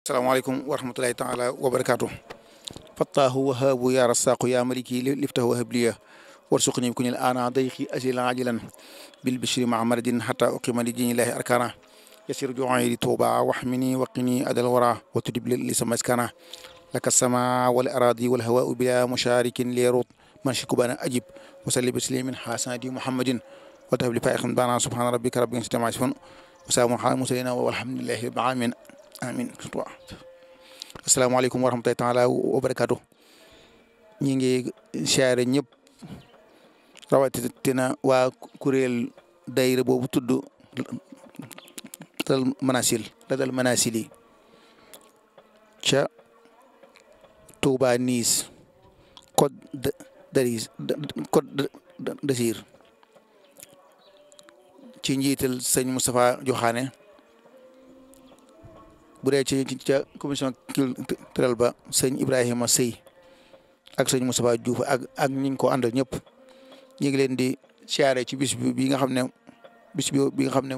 Assalamualaikum warahmatullahi taala wabarakatuh. Fattahu wahabu ya rassaqu ya maliki liftahu wahabliya warsuqni kunil ana dayqi ajilan ajilan bil bishri ma'maradin hatta uqima li dinillahi arkana yasir ju'ayri tuba wahmini waqini adal wara wa tudib li samaskana laka sama wal aradi wal hawa'u bila musharikin lirut man shikubana ajib wa salli bislimin hasadi muhammadin wa tahbli fa'iqan bana subhana rabbika rabbil izzati amma yasifun wa salamun ala mursalin walhamdulillahi rabbil alamin amin. Asalaamaaleykum wa rahmatullahi taala wa barakaatu. ñi ngi siyaare ñëpp rawatina waa kuréel dayra boobu tudd Ladal Manasili ca Touba Niis Côte d'Azur ci njiital sëñ Moustapha Joxaane bu dee ci ca commission culturelle ba sëñ Ibrahima Sëy ak sëñ Moustapha Diouf ak ñi ko àndal ñëpp ñu ngi leen di siyaare ci bis bi nga xam ne bi nga xam ne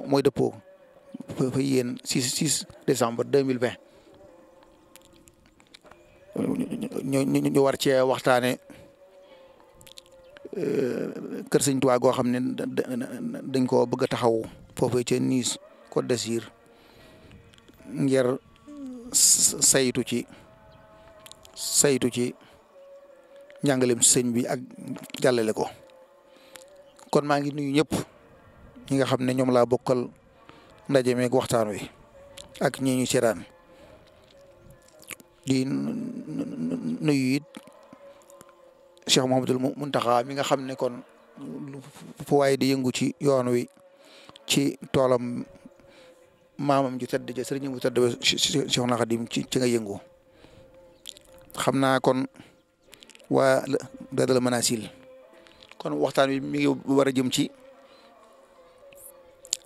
mooy dëppoo fa yéen 6 décembre 2020 ñu war cee waxtaane kër sëñ Tuubaa goo xam ne dañ ko bëgg a taxaw foofee ca Nice Côte d'Azur ngir saytu ci njàngalem sëñ bi ak jàllale ko kon maa ngi nuyu ñëpp ñi nga xam ne ñoom laa bokkal ndaje meeg waxtaan wi ak ñi ñu seetaan di nuyu it Cheikh Mouhamadoul Mountakha mi nga xam ne kon fu waay di yëngu ci yoon wi ci toolam maamam ju tedd ja sëriñ bu tedd ba Cheikhul Khadim ci nga yëngu xam naa kon waa Ladal Manasili kon waxtaan wi mi ngi war a jëm ci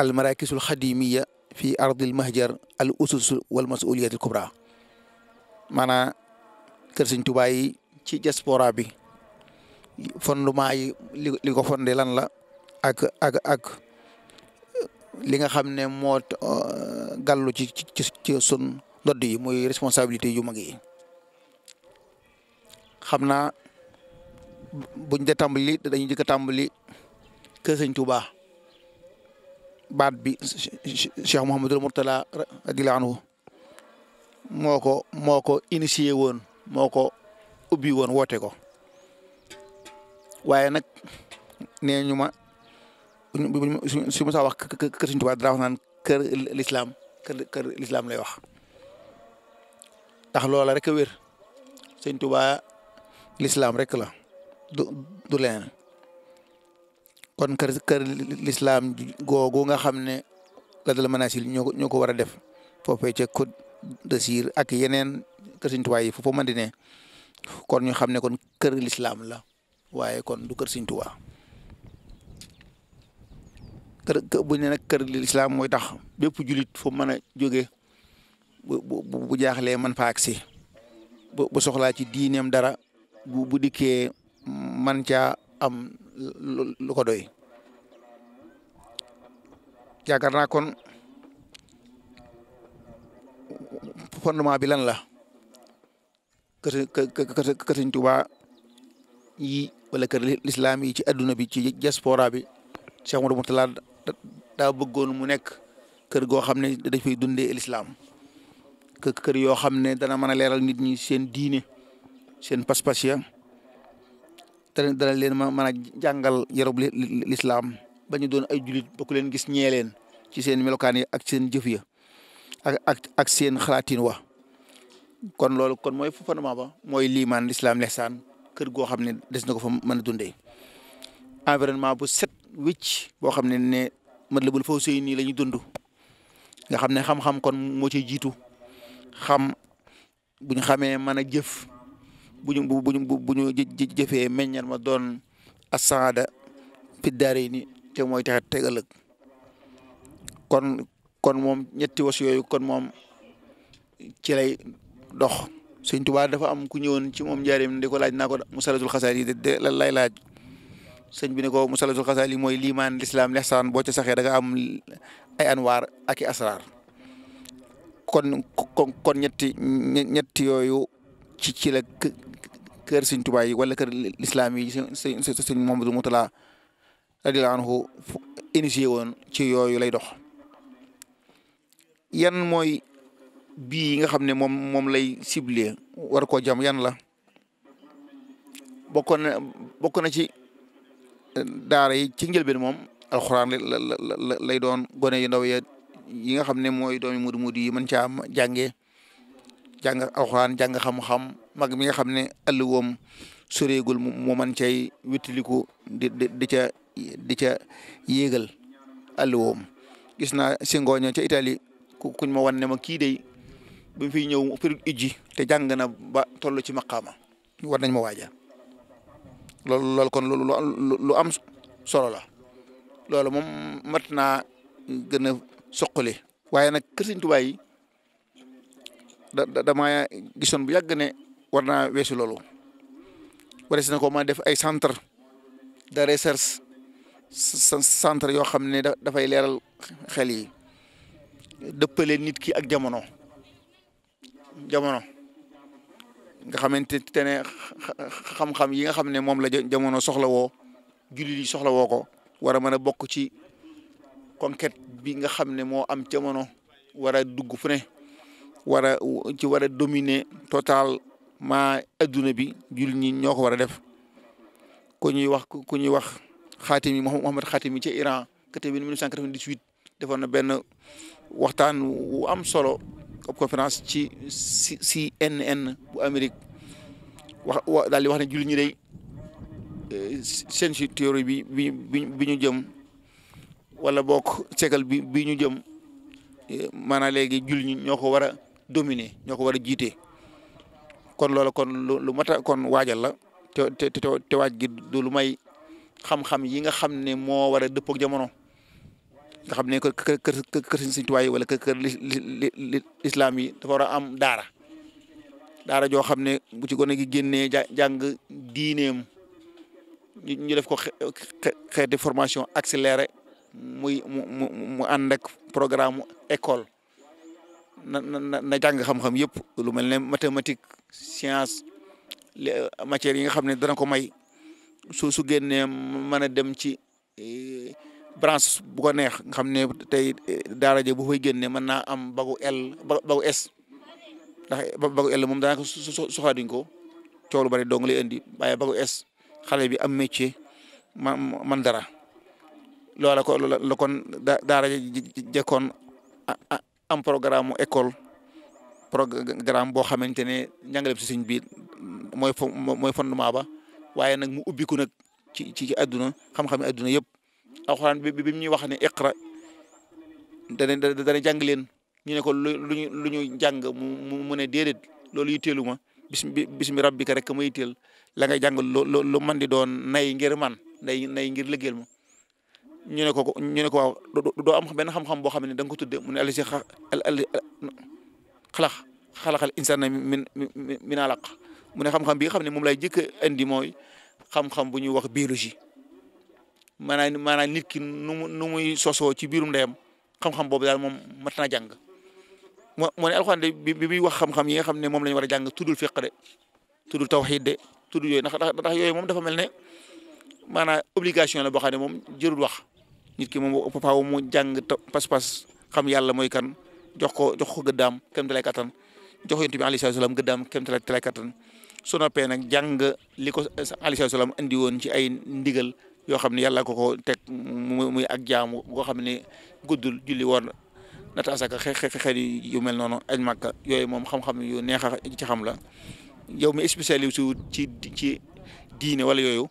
al marakisul xadimiya fi ardil mahjar al usus wal masuliyat al kubra maanaam kër sëñ Tuubaa yi ci diaspora bi fondement yi li ko fondé lan la ak li nga xam ne moo gàllu ci sun ndodd yi muy responsabilité yu mag yi xam naa buñ de tàmbali dañuy jëkk a tàmbali kër sëñ Touba baat bi Cheikh Mouhamadoul Mourtala radiyallahu anhu moo ko initié woon moo ko ubbi woon woote ko waaye nag nee ñu ma su ma saa wax kër sëñ Tuubaa dara wax naan kër l'islam lay wax ndax loola rek a wér sëñ Tuubaa l'islam rek la du leneen kon kër l'islam googu nga xam ne Ladal Manasili ñoo ko war a def foofee ca Côte d'Azur ak yeneen kër sëñ Tuubaa yi foofu mën di ne kon ñu xam ne kon kër l'islam la waaye kon du kër sëñ Tuubaa bu ñu ne nag kër l'islam mooy tax bépp julit fu mën a jóge bu jaaxlee man fa agsi bu soxlaa ci diineem dara bu dikkee man caa am lu ko doy yaakaar naa kon fondement bi lan la kër sëñ Tuubaa yi wala kër l'islam yi ci adduna bi ci diaspora bi Cheikh Mouhamadoul Mourtala daa bëggoon mu nekk kër goo xam ne dañ fay dundee l'islam kër yoo xam ne dana mën a leeral nit ñi seen diine seen pas-pas ya dana leen mën a jàngal yarub l'islam ba ñu doon ay julit ba ku leen gis ñee leen ci seen melokaan yi ak seen jëf ya ak seen xalaatin wa kon loolu kon mooy fondement ba mooy liimaan l'islam lihsaan kër goo xam ne des na ko fa mën a dundee environnement bu set wicc boo xam ne Matlabul Fawzayni la ñuy dund nga xam ne xam-xam kon moo ciy jiitu xam bu ñu xamee mën a jëf bu ñu jëfee meññal ma doon as-saada fi daarayni te mooy tax teg ëllëg kon moom ñetti was yooyu kon moom ci lay dox Sëñ Tuubaa dafa am ku ñëwoon ci moom njaareem di ko laaj naa ko Musalatul Xasaali de lan lay laaj sëñ bi ne ko Musalatul Xasaali mooy liimaan l'islam lihsaan boo ca saxee da nga am ay anwaar ak i asraar kon ñetti yooyu ci la kër Sëñ Tuubaa yi wala kër lislaam yi sëñ Mouhamadou Mourtada radiyallaahu anhu initié woon ci yooyu lay dox. yan mooy bii yi nga xam ne moom lay ciblé war koo jam yan la bokk na ci daara yi ci njëlbeen moom alxuraan lay doon gone yu ndaw yi nga xam ne mooy doomi mudu yi mën caa jàng alxuraan jàng xam-xam mag mi nga xam ne àll woom soreegul mu man cay wittiliku di ca yéegal àll woom. gis naa si ngooña ca Italie kuñ ma wan ne ma kii day bi mu fiy ñëw période ijji te jàng na ba toll ci maqaama war nañ ma waaja loolu kon lu am solo la. loolu moom mat naa gën a soqali waaye nag kër Sëñ Tuubaa yi dama gisoon bu yàgg ne war naa weesu loolu warees na ko ma def ay centre de recherche centre yoo xam ne dafay leeral xel yi dëppale nit ki ak jamono nga xamante ne xam-xam yi nga xam ne moom la jamono soxla woo jullit yi soxla woo ko war a mën a bokk ci conquête bi nga xam ne moo am jamono war a dugg fu ne war a dominer totalement adduna bi jullit ñi ñoo ko war a def. ku ñuy wax Xaatimi Mohamed Xaatimi ci Iran kate bi 1998 defoon na benn waxtaan wu am solo conférence ci CNN bu Amérique daal di wax ne jullit ñi day seen si théorie bi ñu jëm wala bokk siècle bi ñu jëm maanaam léegi jullit ñi ñoo ko war a dominer ñoo ko war a jiite. kon loolu kon lu mat a kon waajal la te waaj gi du lu may xam-xam yi nga xam ne moo war a dëppoo ak jamono nga xam ne kër Sëñ Tuubaa yi wala kër lislaam yi dafa war a am daara joo xam ne bu ci gone gi génnee jàng diineem ñu def ko xeeti formation accélérée mu ànd ak programme école na jàng xam-xam yëpp lu mel ne mathématique science matières yi nga xam ne dana ko may su génnee mën a dem ci branche bu ko neex nga xam ne tey daara ja bu fay génnee mën naa am bagu S ndax bagu L moom daanaka soxla duñ ko coow lu bari dong lay indi waaye bagu S xale bi am métier man dara loola ko la kon daara jekkoon am programme boo xamante ne njàngale bi si sëñ bi mooy fondement ba waaye nag mu ubbiku nag ci àdduna xam-xam àdduna yëpp alxuraan bi mu ñuy wax ne iqra dana jàng leen ñu ne ko lu ñu jàng mu ne déedéet loolu yitteelu ma bismi rabbika rek ma yitteel la ngay jàng lu man di doon nay ngir man nay ngir liggéeyal ma ñu ne ko waaw doo am benn xam-xam boo xam ne da nga ko tudde mu ne ali si xalaqal insana min alaq mu ne xam-xam bi nga xam ne moom lay jëkk a indi mooy xam-xam bu ñuy wax biologie maanaam nit ki nu muy sosoo ci biirum ndeyam xam-xam boobu daal moom mat naa jàng moo ne alxuraan de bi muy wax xam-xam yi nga xam ne moom la ñu war a jàng tuddul fiq de tuddul tawxiid de tuddul yooyu ndax yooyu moom dafa mel ne maanaam obligation la boo xam ne moom jërul wax nit ki moom faaw mu jàng pas-pas xam yàlla mooy kan jox ko gëddaam kem te lay kattan jox yonent bi alayhi salaam gëddaam kem te lay kattan su noppee nag jàng li ko alayhi salaam andi woon ci ay ndigal yoo xam ne yàlla ko teg muy ak jaamu goo xam ne guddul julli woor nata asaka xeet yu mel noonu aj Makka yooyu moom xam-xam yu neex a ci xam la yow mi spécialisé wu ci diine wala yooyu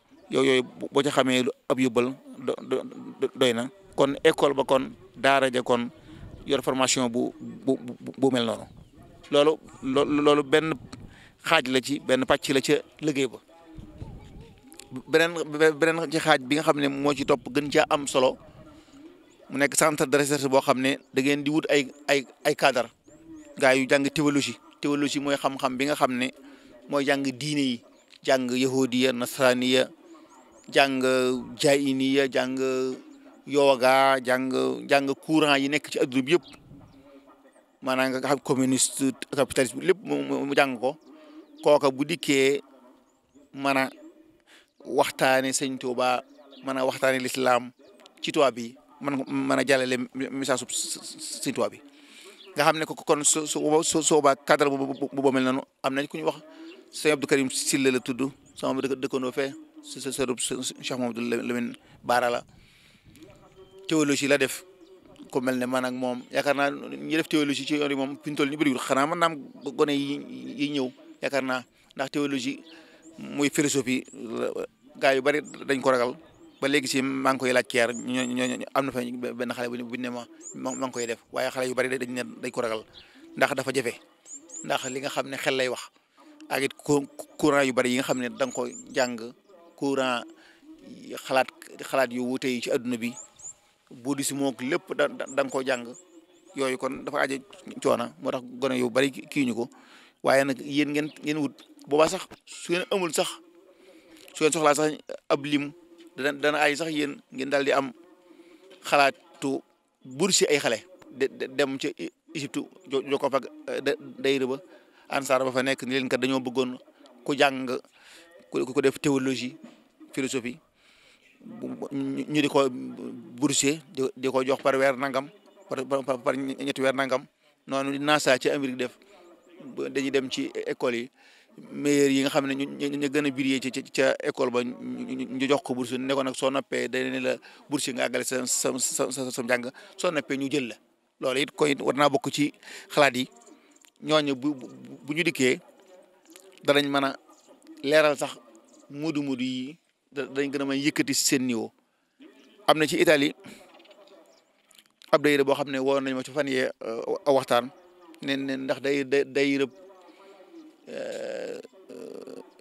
boo ca xamee ab yóbbal doy na kon école ba kon daara ja kon yor formation bu mel noonu loolu benn xaaj la ci benn pàcc la ca liggéey ba beneen ci xaaj bi nga xam ne moo ci topp gën caa am solo mu nekk centre de recherche boo xam ne da ngeen di wut ay cadre gaa yu jàng théologie mooy xam-xam bi nga xam ne mooy jàng diine yi jàng yahudiya nasraniya jàng jainiya jàng yoga jàng courant yi nekk ci adduna bi yëpp maanaam nga xam communiste capitaliste lépp mu jàng ko kooka bu dikkee mën a waxtaane sëñ Tuubaa mën a waxtaane lislaam ci tubaab bi mën a jàllale message sëñ Tuubaa bi nga xam ne ko kon su soobaa cadre bu mel noonu am nañ ku ñu wax sëñ Abdou Karim Silla la tudd sama dëkkandoo fee sa sërub Cheikh Mamadou Lamine Bara la théologie la def ku mel ne man ak moom yaakaar naa ñi def théologie ci yoon yi moom fi ñu toll ñu bëriwul xanaa mën naa am gone yi ñëw yaakaar naa ndax théologie muy philosophie gaa yu bari dañ ko ragal ba léegi si maa ngi koy laaj keer ñooñu am na fa benn xale bu ne ma ngi koy def waaye xale yu bari dañ ko ragal ndax dafa jafe ndax li nga xam ne xel lay wax ak it courant yu bari yi nga xam ne da nga ko jàng courant xalaat yu wuute yi ci adduna bi bouddhisme mook lépp da nga koo jàng yooyu kon dafa aje coona moo tax gone yu bari kii ñu ko waaye nag yéen ngeen wut boobaa sax su ngeen amul sax su ngeen soxlaa sax ab lim dana ay sax yéen ngeen daal di am xalaatu bourse ay xale dem ca Égypte jo ko fag dayra ba ansaar ba fa nekk ni leen kat dañoo bëggoon ku jàng ku def théologie philosophie ñu di ko bourse di ko jox par weer nangam par ñetti weer nangam noonu NASA ci Amérique def dañuy dem ci école yi meilleurs yi nga xam ne ñu gën a briller ca école ba ñu jox ko bourse ne ko nag soo noppee dañ ne la bourse nga àggale sa njàng soo noppee ñu jël la loolu it koy war naa bokk ci xalaat yi ñooñu bu ñu dikkee danañ mën a leeral sax mudu yi dañ gën a mën yëkkati seen niveau am na ci Italie ab dayira boo xam ne woon nañ ma ci fan yee waxtaan ne ndax day rëb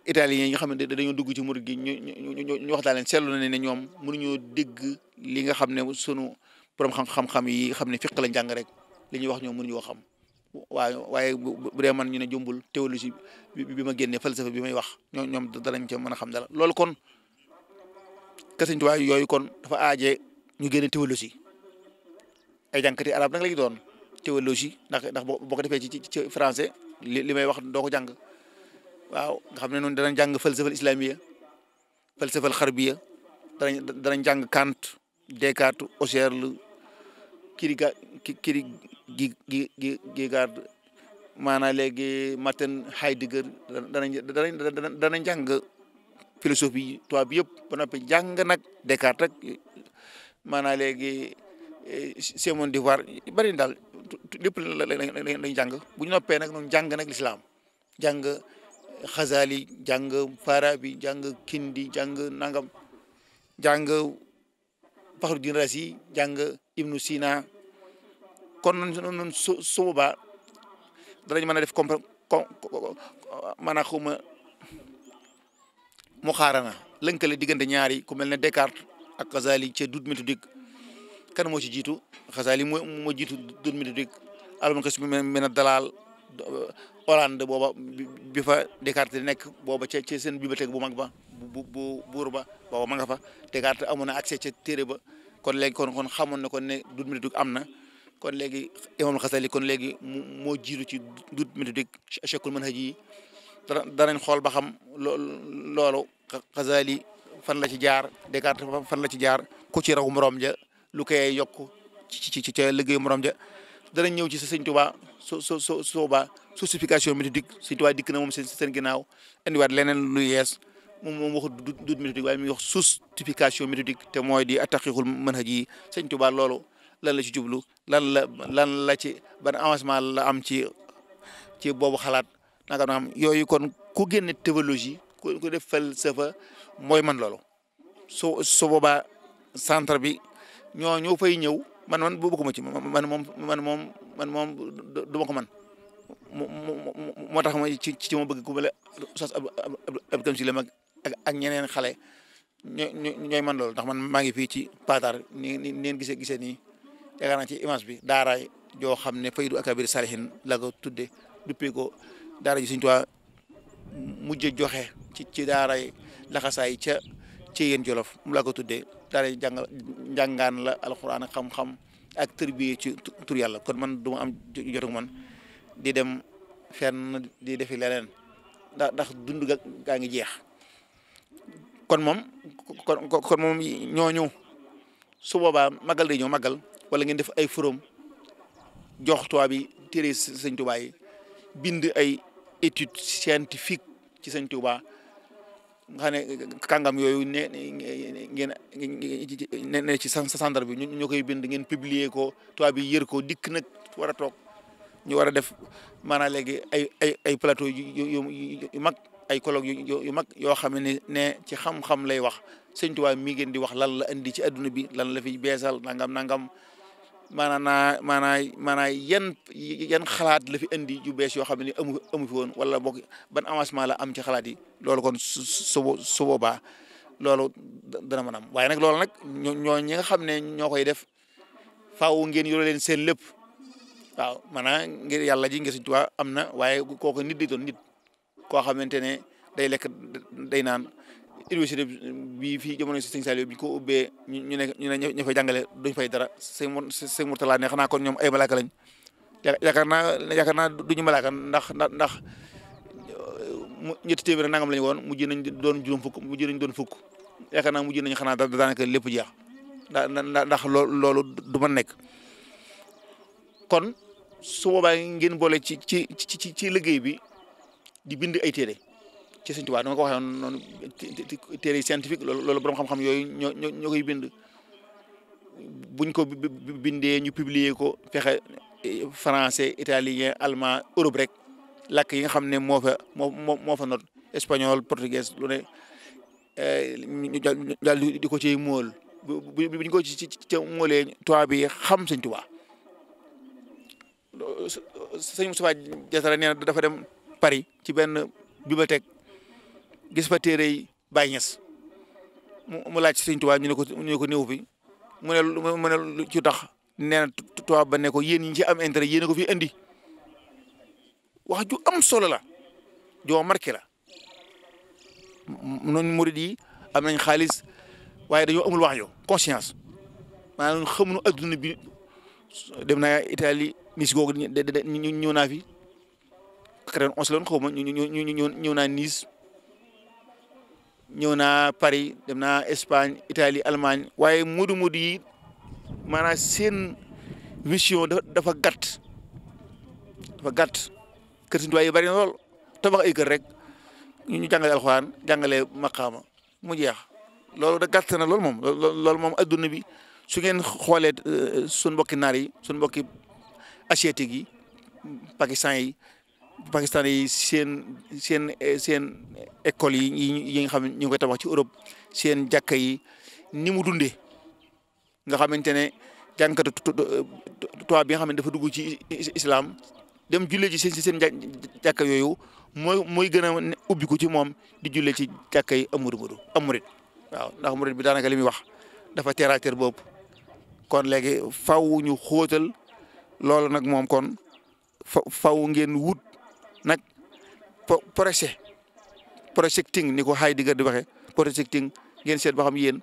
italien yi nga xam ne dañoo dugg ci murid gi ñu waxtaan leen seetlu na ne ñoom mënuñoo dégg li nga xam ne sunu borom xam-xam yi xam ne fiq la njàng rek li ñuy wax ñoom mënuñoo xam waaye bu dee man ñu ne jumbul théologie bi ma génnee falsafa bi may wax ñoom danañ ca mën a xam dara loolu kon Sëñ Tuubaa yooyu kon dafa aaje ñu génne théologie ay jànkati arab nag la ñu doon théologie ndax boo ko defee ci français li may wax doo ko jàng waaw nga xam ne noonu danañ jàng falsafal islamiya falsafal xarbiya danañ jàng Kant Descartes Husserl Kierkegaard maanaam léegi Martin Heidegger danañ jàng philosophie tubaab bi yëpp ba noppi jàng nag Descartes rek maanaam léegi Simone de Beauvoir bari daal lépp lañ jàng bu ñu noppee nag noonu jàng nag lislaam jàng Xazali jàng Farabi jàng Kindi jàng nangam jàng Faxruddin Razi jàng Ibnu Sina kon noonu su boobaa danañ mën a def maanaam xuma mu xaarana lënkale diggante ñaari ku mel ne Descartes ak Xazali ca doute méthodique kan moo ci jiitu Xazali moo jiitu doute méthodique alman xis bi mën a dalal Hollande booba bi fa Descartes nekk booba ca seen bibliothèque bu mag ba bu buur ba booba ma nga fa Descartes amoon na accès ca téere ba kon léegi kon xamoon na kon ne doute méthodique am na kon léegi imam Xasali kon léegi moo jiitu ci doute méthodique cheikhul manhaj yi danañ xool ba xam loolu Xasali fan la ci jaar Descartes fan la ci jaar ku ci raw morom ja lu koy yokk ci ca liggéey morom ja danañ ñëw ci sa Sëñ Tuubaa soobaa justification méthodique Sëñ Tuubaa dikk na moom seen ginnaaw indiwaat leneen lu yees moom waxut doute méthodique waaye mi ngi wax justification méthodique te mooy di attaqiqul manhaj yi Sëñ Tuubaa loolu lan la ci jublu lan la ci ban avancement la am ci boobu xalaat naka am yooyu kon ku génne théologie ku def falsafa mooy man loolu su boobaa centre bi ñoo fay ñëw man bëgguma ci man moom du ma ko man moo tax ma ci ma bëgg ku mel Oustaz Abdou Karim Sylla mag ak ñeneen xale ñooy man loolu ndax man maa ngi fii ci Patar ni neen gisee nii yaakaar naa ci image bi daaraay joo xam ne faydu akabir salihin la ko tudde duppee ko daara ji Sëñ Tuubaa mujj joxe ci daaray laxasaay ci yéen Jolof mu la ko tuddee daara jàngaan la alxuraan ak xam-xam ak tërbiye ci tur yàlla kon man du ma am jotu man di dem fenn di defi leneen ndax dund gaa ngi jeex kon moom ñooñu su boobaa magal day ñëw magal wala ngeen def ay forum jox tubaab bi téere sëñ Tuubaa yi bind ay étude scientifique ci sëñ Tuubaa nga xam ne kàngam yooyu ngeen ne ci centre bi ñu koy bind ngeen publier ko tubaab bi yër ko dikk nag war a toog ñu war a def maanaam léegi ay plateau yu mag ay colloque yu mag yoo xam ne ci xam-xam lay wax sëñ Tuubaa mi ngeen di wax lan la indi ci adduna bi lan la fi beesal nangam maanaam yan xalaat la fi indi yu bees yoo xam ne amu fi woon wala boog ban avancement la am ci xalaat yi loolu kon su boobaa loolu dana mën am waaye nag loolu nag ñoo ñi nga xam ne ñoo koy def faaw ngeen yore leen seen lépp waaw maanaam ngir yàlla ji ngir Sëñ Tuubaa am na waaye kooku nit di doon nit koo xamante ne day lekk day naan université bi fii jamono si Sëñ Saliou bi ñu ko ubbee ñu ne ñu fay jàngale duñ fay dara sëñ Murtala ne xanaa kon ñoom ay malaaka lañ yaakaar naa duñu malaaka ndax ñetti téeméer nangam lañu woon mujj nañ doon juróom fukk mujj nañ doon fukk yaakaar naa mujj nañ xanaa daanaka lépp jeex ndax loolu du ma nekk kon su boobaa ngeen boole ci liggéey bi di bind ay téere ci Sëñ Tuubaa dama ko waxee noonu téere scientifique loolu borom xam-xam yooyu ñoo koy bind buñ ko bindee ñu publier ko fexe français italien allemand Europe rek làkk yi nga xam ne moo fa not espagnol portugais lu ne ñu daal di ko ciy mool buñ ko ci moolee tubaab bi xam Sëñ Tuubaa sëñ Moustapha Diatara nee na dafa dem Paris ci benn bibliothèque gis fa téere yi Baye Niass mu laaj Sëñ Tuubaa ñu ne ko néew fi mu ne lu ci tax nee na tubaab ba ne ko yéen ñi ci am intérêt yéen a ko fi indi wax ju am solo la joo marqué la noonu murid yi am nañ xaalis waaye dañoo amul wax yo conscience maanaam xamuñu adduna bi dem naa Italie Nice googu ñëw naa fi 91 la woon xaw ma ñëw naa Nice ñëw naa Paris dem naa Espagne Italie Allemagne waaye mudu yi maanaam seen vision dafa gàtt kër Sëñ Tuubaa yi bari na lool tabax ay kër rek ñu jàngale alxuraan jàngale maqaama mu jeex loolu da gàtt na loolu moom adduna bi su ngeen xoolee suñ mbokki naar yi suñ mbokki asiatique yi pakistan yi seen école yi nga xam ne ñu ngi koy tabax ci Europe seen jàkka yi ni mu dundee nga xamante ne jànkatu tubaab bi nga xam ne dafa dugg ci islam dem jullee ci seen jàkka yooyu mooy gën a ubbiku ci moom di jullee ci jàkka yi am murid waaw ndax murid bi daanaka li muy wax dafa terre à terre boobu kon léegi faw ñu xóotal loolu nag moom kon faw ngeen wut nag projecting ni ko Heidegger di waxee projecting ngeen seet ba xam yéen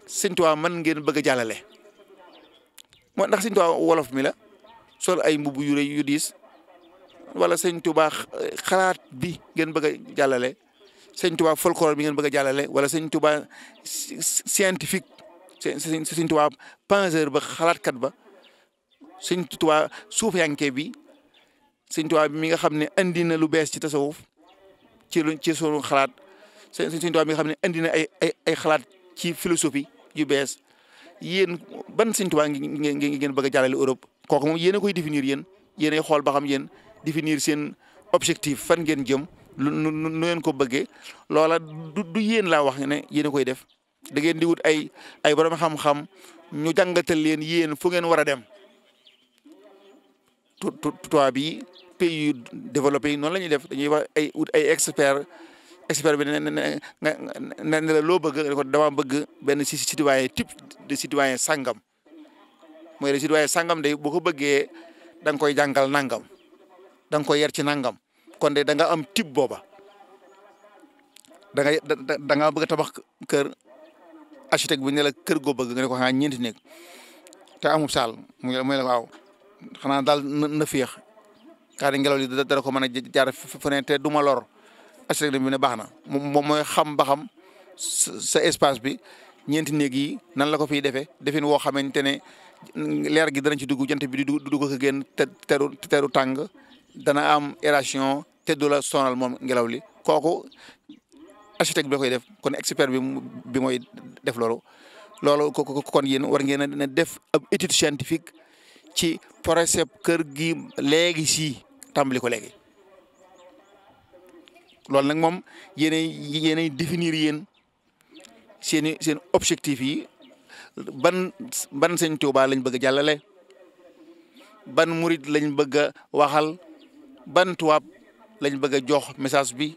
Sëñ Tuubaa man ngeen bëgg a jàllale moo ndax Sëñ Tuubaa wolof mi la sol ay mbubb yu rëy yu diis wala Sëñ Tuubaa xalaat bi ngeen bëgg a jàllale Sëñ Tuubaa folklore bi ngeen bëgg a jàllale wala Sëñ Tuubaa scientifique Sëñ Tuubaa penseur ba xalaatkat ba Sëñ Tuubaa suufiyanke bi Sëñ Tuubaa mi nga xam ne andi na lu bees ci tasawuf ci sunu xalaat Sëñ Tuubaa mi nga xam ne andi na ay xalaat ci philosophie yu bees yéen ban Sëñ Tuubaa ngeen bëgg a jàllale Europe kooku moom yéen a koy définir yéen a xool ba xam yéen définir seen objectif fan ngeen jëm nu ngeen ko bëggee loola du yéen laa wax ne yéen a koy def da ngeen di wut ay borom xam-xam ñu jàngatal leen yéen fu ngeen war a dem tubaab bi pays yu développé yi noonu la ñuy def dañuy wax ay expert bi ne la loo bëgg ko dama bëgg benn citoyen type de citoyen sangam mooy le citoyen sangam day boo ko bëggee da nga koy jàngal nangam da nga koy yar ci nangam kon de da nga am type booba da nga bëgg a tabax kër architecte bi ne la kër goo bëgg nga ne ko xanaa ñeenti néeg te amul saal muy la waaw xanaa daal na féex kaa di ngelaw li dara ko mën a jaar fu ne te du ma lor architecte bi ne baax na moom mooy xam ba xam sa espace bi ñeenti néeg yi nan la ko fiy defin woo xamante ne leer gi danañ ci dugg jant bi du dugg ko génn teru tàng dana am aération te du la sonal moom ngelaw li kooku architecte bi da koy def kon expert bi mooy def loolu kon yéen war ngeen a def ab étude scientifique ci projet kër gi léegi si tàmbali ko léegi loolu nag moom yéenay définir yéen seen objectif yi ban sëñ Tuubaa lañ bëgg a jàllale ban murit lañ bëgg a waxal ban tubaab lañ bëgg a jox message bi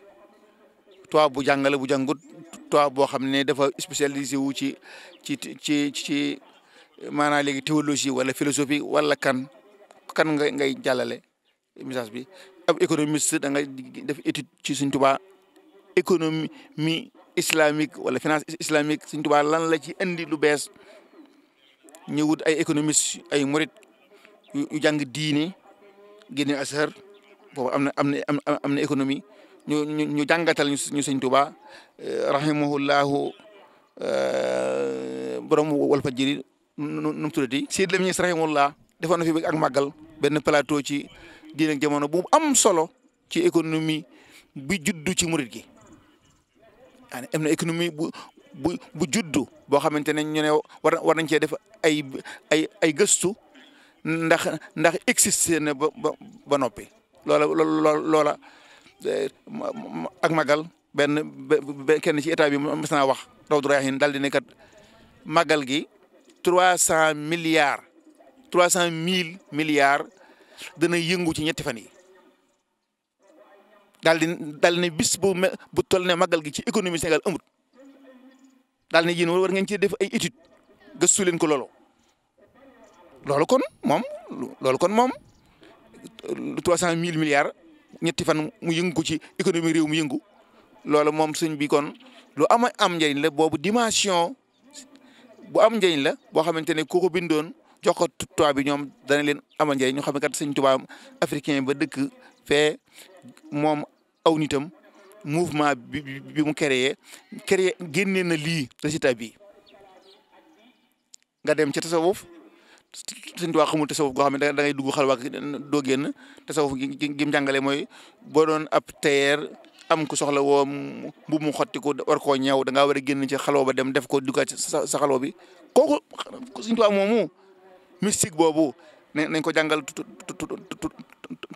tubaab bu jàngale bu jàngut tubaab boo xam ne dafa spécialisé wu ci maanaam léegi théologie wala philosophie wala kan ngay jàllale message bi ab économiste da nga def étude ci Sëñ Tuubaa économie islamique wala finance islamique Sëñ Tuubaa lan la ci indi lu bees ñu wut ay économiste ay murit yu jàng diine génne Azhar boobu am na économie ñu jàngatal ñu Sëñ Tuubaa rahimahullahu borom Walfadjri nu mu tuddati Sidy Lamine Niass rahimahullah defoon na fi ak màggal benn plateau ci diine ak jamono bu am solo ci économie bi juddu ci murit gi am na économie bu juddu boo xamante ne ñu ne war nañ cee def ay gëstu ndax existé na ba noppi loola ak magal benn kenn ci état bi mas naa wax Rawdu Rayaahiin daal di ne kat magal gi 300 milliards dana yëngu ci ñetti fan yi daal di ne bis bu toll ne magal gi ci économie Sénégal amut daal ne yéen war ngeen ci def ay étude gëstu leen ko loolu kon moom 300 milliards ñetti fan mu yëngu ko ci économie réew mu yëngu loolu moom sëñ bi kon lu am njëriñ la boobu dimension bu am njëriñ la boo xamante ne ku ko bindoon jox ko tubaab bi ñoom dana leen amal njëriñ ñu xam ne kat sëñ Tuubaa africain ba dëkk fee moom aw nitam mouvement bi mu créé génnee na lii résultat bi nga dem ci tasawuf sëñ Tuubaa xamul tasawuf goo xam ne da ngay dugg xalwa doo génn tasawuf gi mu jàngale mooy boo doon ab tailleur am ko soxla woo mbubb mu xotti ko war koo ñëw da ngaa war a génn ci xalwa ba dem def ko duggaat ci sa xalwa bi kooku sëñ Tuubaa moomu mystique boobu nañ ko jàngal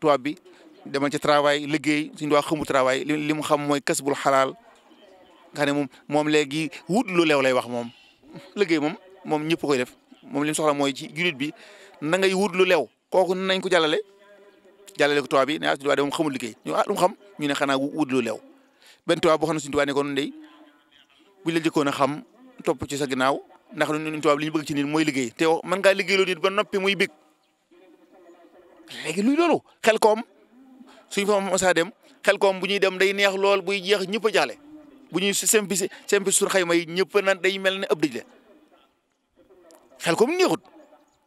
tubaab bi demal ci travail liggéey sëñ Tuubaa xamul travail li mu xam mooy kasbul xalaal nga xam ne moom léegi wut lu leew lay wax moom liggéey moom ñëpp koy def moom li mu soxla mooy ci jullit bi na ngay wut lu leew kooku nañ ko jàllale ko tubaab bi ne ah tubaab de moom xamul liggéey ñu lu mu xam ñu ne xanaa wut lu leew benn tubaab boo xam ne suñu tubaab ne ko ndey buñ la jëkkoon a xam topp ci sa ginnaaw ndax ñun tubaab li ñu bëgg ci nit mooy liggéey te mën ngaa liggéey loo nit ba noppi muy bég léegi luy loolu xel koom suñ fa mosaa dem xel koom bu ñuy dem day neex lool buy jeex ñëpp a jaale bu ñuy sempi suñu xayma yi ñëpp na day mel ne ëpp dëj la xel koom neexut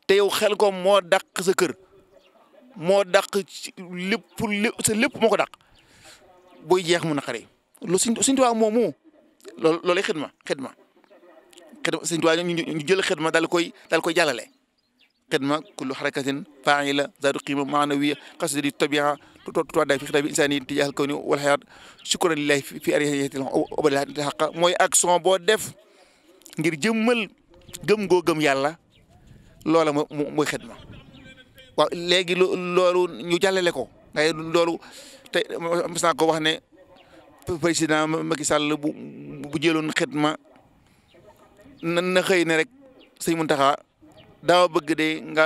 te yow xel koom moo dàq sa kër moo dàq lépp moo ko dàq booy jeex mu naqare lu suñ tubaab moomu loolu lay xidma suñ tubaab ñu jël xidma daal koy jàllale xidma kullu xarakatin faa'ila zaatu qiima maanawiya qasdi tabia tuwadda fi xitaabi insaani tijaahal kawni wal hayaat shukran lillahi fi ariyatil ubadil haqa mooy action boo def ngir jëmmal gëm goo gëm yàlla loola mooy xidma waaw léegi loolu ñu jàllale ko ngay loolu te mas naa ko wax ne président Macky Sall bu jëloon xidma na xëy ne rek sëñ Muntaxa daaw bëgg de nga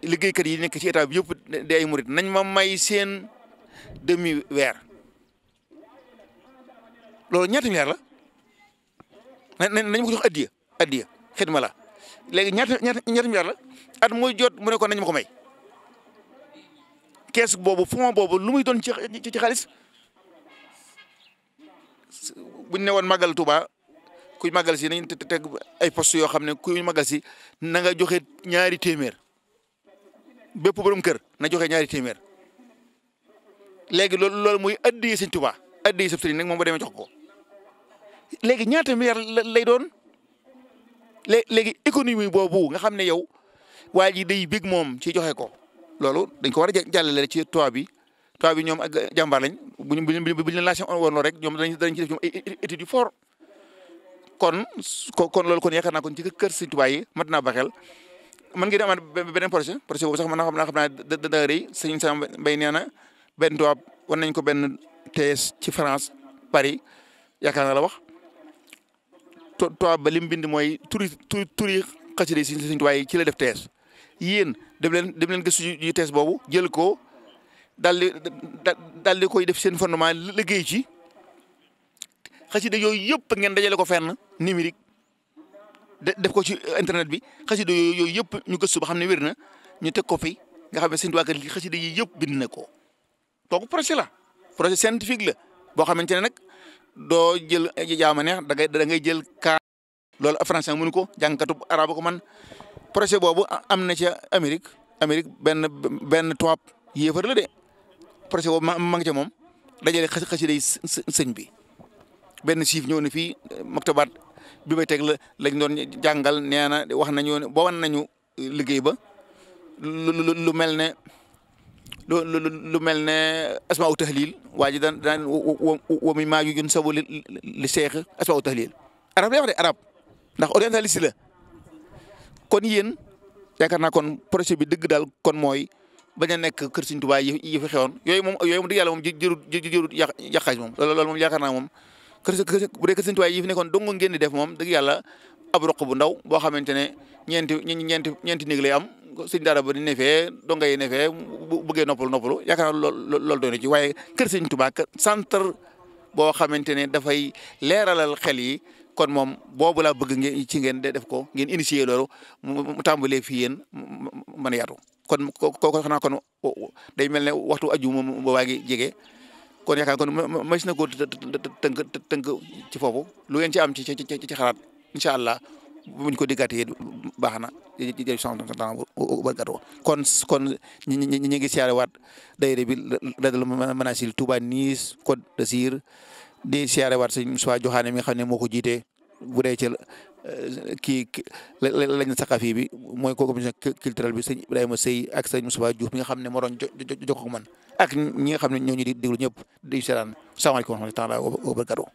liggéeykat yi nekk ci état bi yëpp de ay murit nañ ma may seen demi weer loolu ñaata milliard la nañ ma ko jox addiya xidma la léegi ñaata milliard la at mooy jot mu ne ko nañ ma ko may kees boobu fond boobu lu muy doon ci xaalis buñ ne woon màggal Tuuba kuy màggal si nañ teg ay poste yoo xam ne kuy màggal si na nga joxe ñaari téeméer bépp borom kër na joxe ñaari téeméer léegi loolu muy addi Sëñ Tuubaa addi sab sëriñ nag moom ba demee jox ko léegi ñaata milliard lay doon léegi économie boobu nga xam ne yow waa ji day bég moom ci joxe ko loolu dañ ko war a jàllale ci toit bi ñoom ak jàmbaar lañ buñu leen lancé woon loolu rek ñoom danañ ci def ñoom ay études yu fort kon loolu kon yaakaar naa kon ci kër Sëñ Tuubaa yi mat naa baxel man ngi amaat beneen projet boobu sax man xam naa da rëy sëñ Sam Mbaye nee na benn tubaab war nañ ko benn thèse ci France Paris yaakaar naa la wax tubaab ba li mu bind mooy turi xasida yi Sëñ Tuubaa yi ci la def thèse yéen dem leen gëstu yu thèse boobu jël ko daal di koy def seen fondement liggéey ci xasida yooyu yëpp ngeen dajale ko fenn numérique def ko ci internet bi xasida yooyu yëpp ñu gëstu ba xam ne wér na ñu teg ko fi nga xam ne Sëñ Tuubaa li xasida yi yëpp bind na ko kooku projet scientifique la boo xamante ne nag doo jël jaama neex da ngay jël kaa loolu français mënu ko jàngkatu arabe ko man projet boobu am na ca Amérique benn tubaab yéefar la de projet boobu ma ngi ca moom dajale xasida yi sëñ bi benn siif ñëw na fii maktabaat bi bay teg lañ doon jàngal nee na wax nañu ne ba wan nañu liggéey ba lu mel ne asmaa u tahlil waa ji daan wa mi maa yujun sabu li seex asmaa u tahlil arab lay wax de arab ndax orientaliste la kon yéen yaakaar naa kon projet bi dëgg daal kon mooy bañ a nekk kër Sëñ Tuubaa yi fi xewoon yooyu moom dëgg yàlla moom jërut yàqaaj moom loolu moom yaakaar naa moom bu dee kër Sëñ Tuubaa yi fi nekkoon dong ngeen di def moom dëgg yàlla ab roq bu ndaw boo xamante ne ñeenti néeg lay am sëñ daara ba di ne fee donga yi ne fee bu bëggee noppalu yaakaar naa loolu doy na ci waaye kër Sëñ Tuubaa centre boo xamante ne dafay leeralal xel yi kon moom boobu laa bëgg ngeen def ko ngeen initier loolu mu tàmbalee fii yéen mën a yaatu kon kooku xanaa kon day mel ne waxtu aju moom boobaa ngi jege kon yaakaar kon mas na ko tënk ci foofu lu ngeen ci am ci xalaat incha allah buñ ko diggaatee baax na jërëjëf soxna barkatu kon ñi ngi siyaare waat daayira bi Radul Manaasil Touba Nice Côte d'Azur di siyaare waat sëñ Moussa Joxaane mi nga xam ne moo ko jiite bu dee ci lañ saqafi bi mooy commission culturelle bi sëñ Ibrahima Sey ak sëñ Moussa Diouf mi nga xam ne moo doon jox ko man ak ñi nga xam ne ñoo ñu di déglu ñëpp di seetaan salaamaaleykum wa rahmatulah wa barakatuh